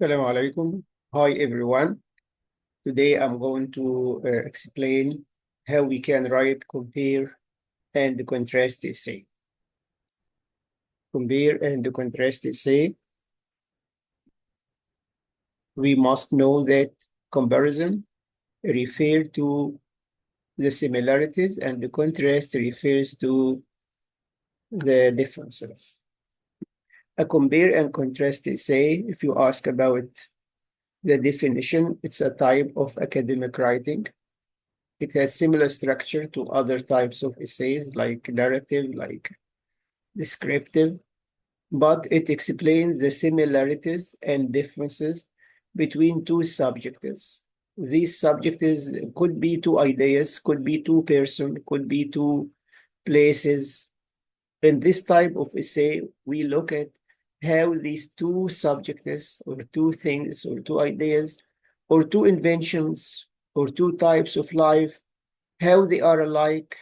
Assalamu alaikum. Hi everyone. Today I'm going to explain how we can write compare and contrast essay. Compare and contrast essay. We must know that comparison refers to the similarities and the contrast refers to the differences. A compare and contrast essay, if you ask about the definition, it's a type of academic writing. It has similar structure to other types of essays like narrative, like descriptive, but it explains the similarities and differences between two subjects. These subjects could be two ideas, could be two persons, could be two places. In this type of essay, we look at how these two subjects or two things or two ideas or two inventions or two types of life, how they are alike,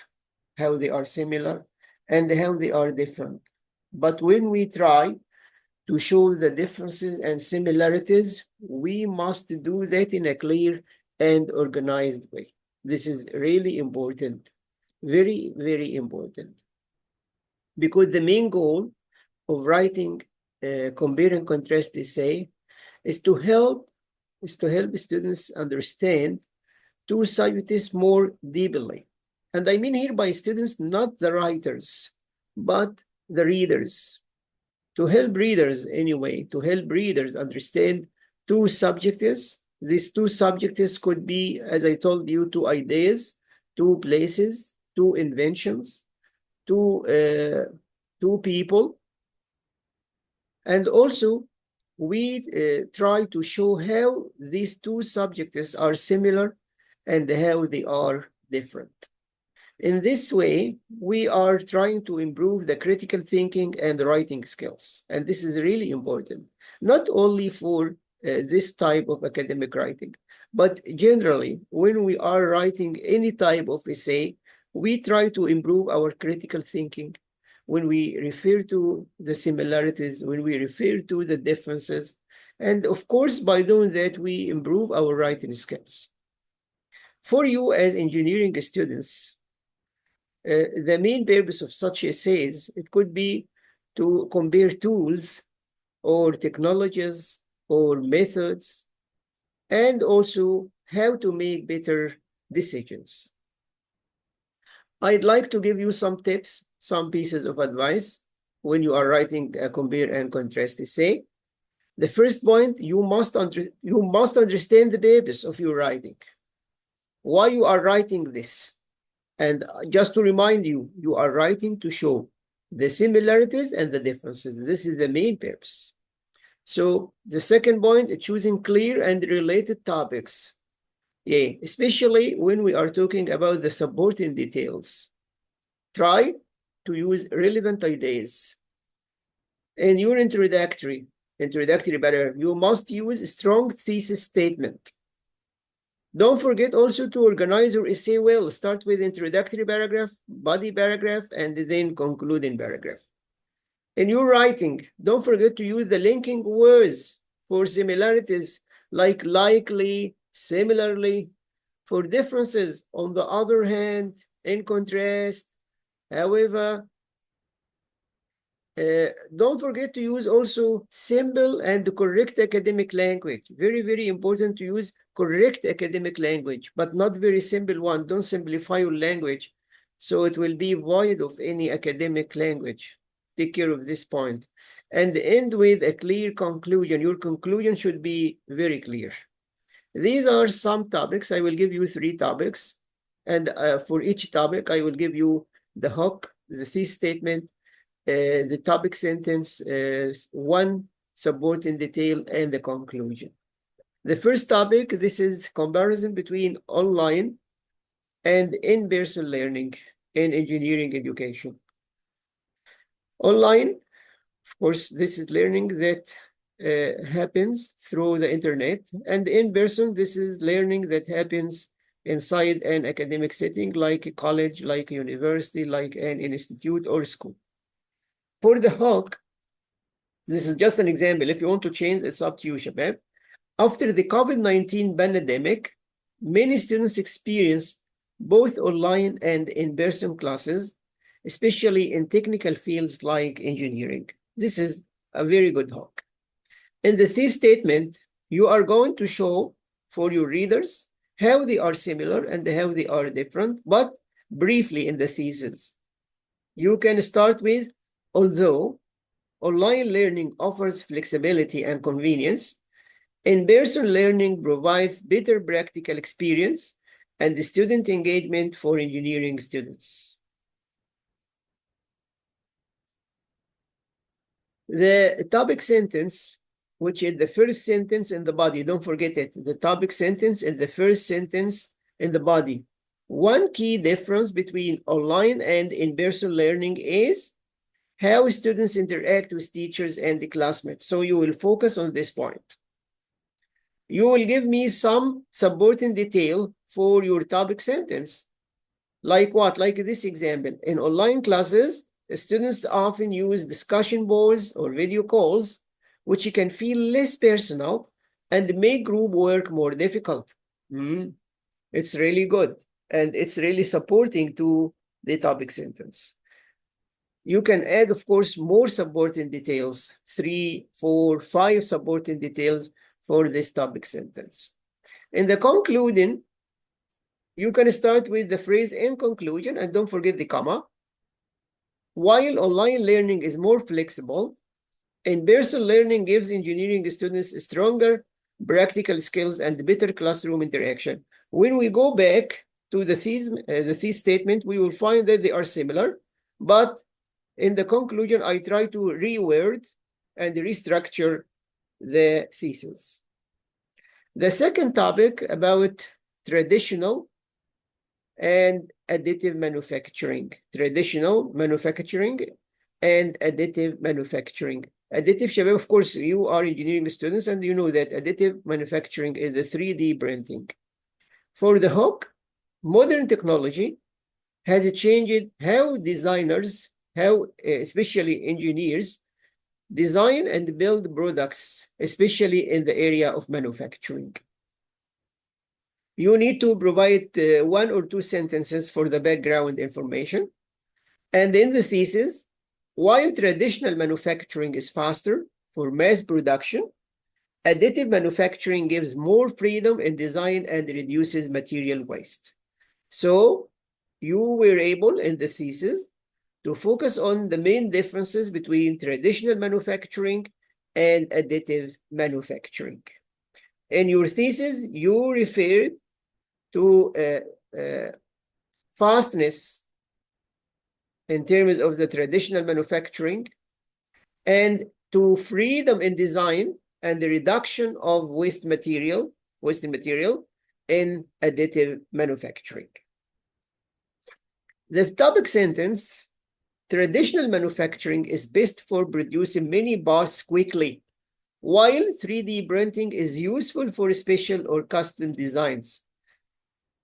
how they are similar, and how they are different. But when we try to show the differences and similarities, we must do that in a clear and organized way. This is really important, very, very important. Because the main goal of writing compare and contrast essay is to help students understand two subjects more deeply. And I mean here by students, not the writers, but the readers. To help readers anyway, to help readers understand two subjects. These two subjects could be, as I told you, two ideas, two places, two inventions, two people. And also, we try to show how these two subjects are similar and how they are different. In this way, we are trying to improve the critical thinking and writing skills. And this is really important, not only for this type of academic writing, but generally, when we are writing any type of essay, we try to improve our critical thinking. When we refer to the similarities, when we refer to the differences, and of course, by doing that, we improve our writing skills. For you as engineering students, the main purpose of such essays, it could be to compare tools or technologies or methods, and also how to make better decisions. I'd like to give you some tips, some pieces of advice when you are writing a compare and contrast essay. The first point, you must understand the purpose of your writing, why you are writing this. And just to remind you, you are writing to show the similarities and the differences. This is the main purpose. So the second point, choosing clear and related topics. Yeah, especially when we are talking about the supporting details. Try to use relevant ideas. In your introductory paragraph, you must use a strong thesis statement. Don't forget also to organize your essay well. Start with introductory paragraph, body paragraph, and then concluding paragraph. In your writing, don't forget to use the linking words for similarities like likely, similarly. For differences, on the other hand, in contrast, however, don't forget to use also simple and correct academic language. Very, very important to use correct academic language, but not very simple one. Don't simplify your language, so it will be void of any academic language. Take care of this point. And end with a clear conclusion. Your conclusion should be very clear. These are some topics. I will give you 3 topics. And for each topic, I will give you the hook, the thesis statement, the topic sentence, one supporting detail, and the conclusion. The first topic, this is comparison between online and in-person learning in engineering education. Online, of course, this is learning that happens through the internet, and in-person, this is learning that happens inside an academic setting like a college, like a university, like an institute or school. For the hook, this is just an example. If you want to change, it's up to you, Shabab. After the COVID-19 pandemic, many students experience both online and in-person classes, especially in technical fields like engineering. This is a very good hook. In the thesis statement, you are going to show for your readers how they are similar and how they are different, but briefly in the thesis. You can start with, although online learning offers flexibility and convenience, in-person learning provides better practical experience and student engagement for engineering students. The topic sentence, which is the first sentence in the body, don't forget it. The topic sentence is the first sentence in the body. One key difference between online and in-person learning is how students interact with teachers and the classmates. So you will focus on this point. You will give me some supporting detail for your topic sentence. Like what? Like this example. In online classes, students often use discussion boards or video calls, which can feel less personal and make group work more difficult. It's really good. And it's really supporting to the topic sentence. You can add, of course, more supporting details, 3, 4, 5 supporting details for this topic sentence. In the concluding, you can start with the phrase in conclusion, and don't forget the comma. While online learning is more flexible, in-person learning gives engineering students stronger practical skills and better classroom interaction. When we go back to the thesis statement, we will find that they are similar, but in the conclusion, I try to reword and restructure the thesis. The second topic about traditional and additive manufacturing. Traditional manufacturing and additive manufacturing. Additive, Shabab, of course, you are engineering students and you know that additive manufacturing is the 3D printing. For the hook, modern technology has changed how designers, especially engineers, design and build products, especially in the area of manufacturing. You need to provide 1 or 2 sentences for the background information. And in the thesis, while traditional manufacturing is faster for mass production, additive manufacturing gives more freedom in design and reduces material waste. So you were able in the thesis to focus on the main differences between traditional manufacturing and additive manufacturing. In your thesis, you referred to fastness in terms of the traditional manufacturing and to freedom in design and the reduction of waste material in additive manufacturing. The topic sentence, traditional manufacturing is best for producing many parts quickly, while 3D printing is useful for special or custom designs.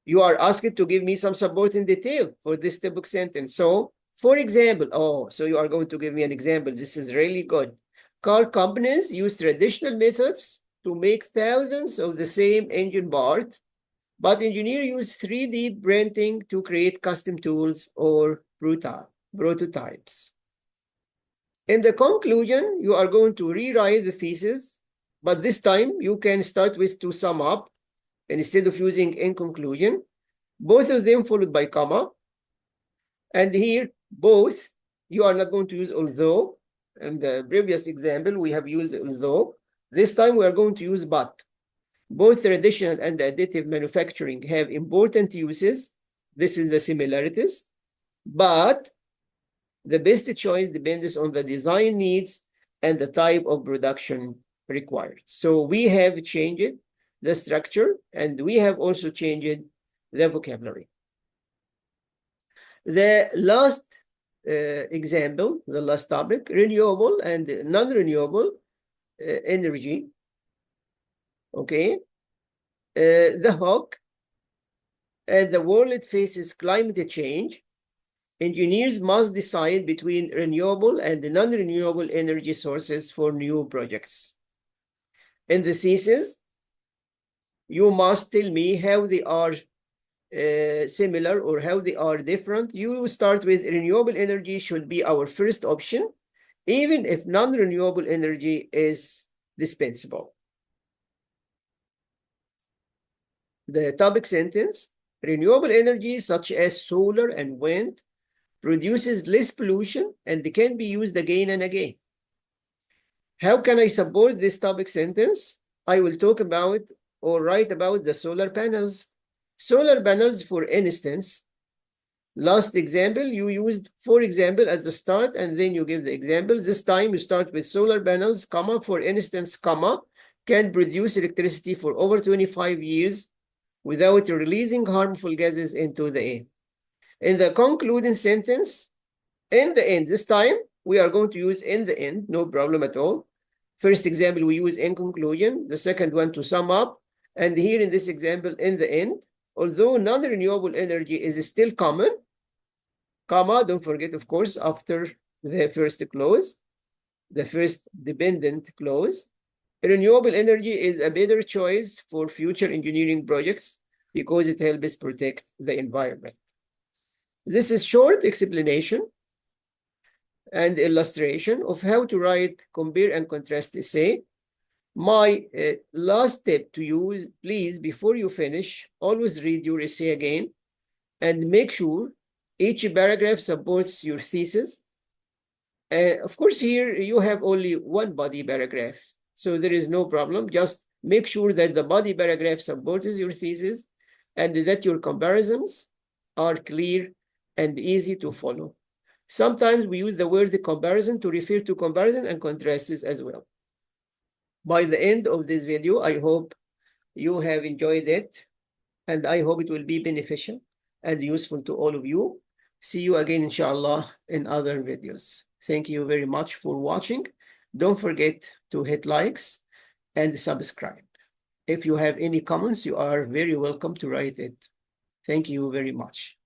You are asked to give me some support in detail for this topic sentence. So, for example, so you are going to give me an example. This is really good. Car companies use traditional methods to make thousands of the same engine part, but engineers use 3D printing to create custom tools or prototypes. In the conclusion, you are going to rewrite the thesis, but this time you can start with to sum up instead of using in conclusion, both of them followed by comma. And here, both, you are not going to use although. In the previous example, we have used although. This time, we are going to use but. Both traditional and additive manufacturing have important uses. This is the similarities. But the best choice depends on the design needs and the type of production required. So we have changed the structure, and we have also changed the vocabulary. The last example, the last topic, renewable and non-renewable energy. Okay. The hook, as the world faces climate change, engineers must decide between renewable and non-renewable energy sources for new projects. In the thesis, You must tell me how they are similar or how they are different. You start with renewable energy should be our first option, even if non-renewable energy is dispensable. The topic sentence, renewable energy such as solar and wind produces less pollution and can be used again and again. How can I support this topic sentence? I will talk about or write about the solar panels. Solar panels, for instance, last example, you used, for example, at the start, and then you give the example. This time you start with solar panels, comma, for instance, comma, can produce electricity for over 25 years without releasing harmful gases into the air. In the concluding sentence, in the end, this time we are going to use in the end, no problem at all. First example, we use in conclusion, the second one to sum up, and here in this example, in the end, although non-renewable energy is still common, comma, don't forget, of course, after the first clause, the first dependent clause, renewable energy is a better choice for future engineering projects because it helps protect the environment. This is short explanation and illustration of how to write compare and contrast essay. My last tip to you, please, before you finish, always read your essay again and make sure each paragraph supports your thesis. Of course, here you have only one body paragraph, so there is no problem. Just make sure that the body paragraph supports your thesis and that your comparisons are clear and easy to follow. Sometimes we use the word comparison to refer to comparison and contrasts as well. By the end of this video, I hope you have enjoyed it, and I hope it will be beneficial and useful to all of you. See you again, inshallah, in other videos. Thank you very much for watching. Don't forget to hit likes and subscribe. If you have any comments, you are very welcome to write it. Thank you very much.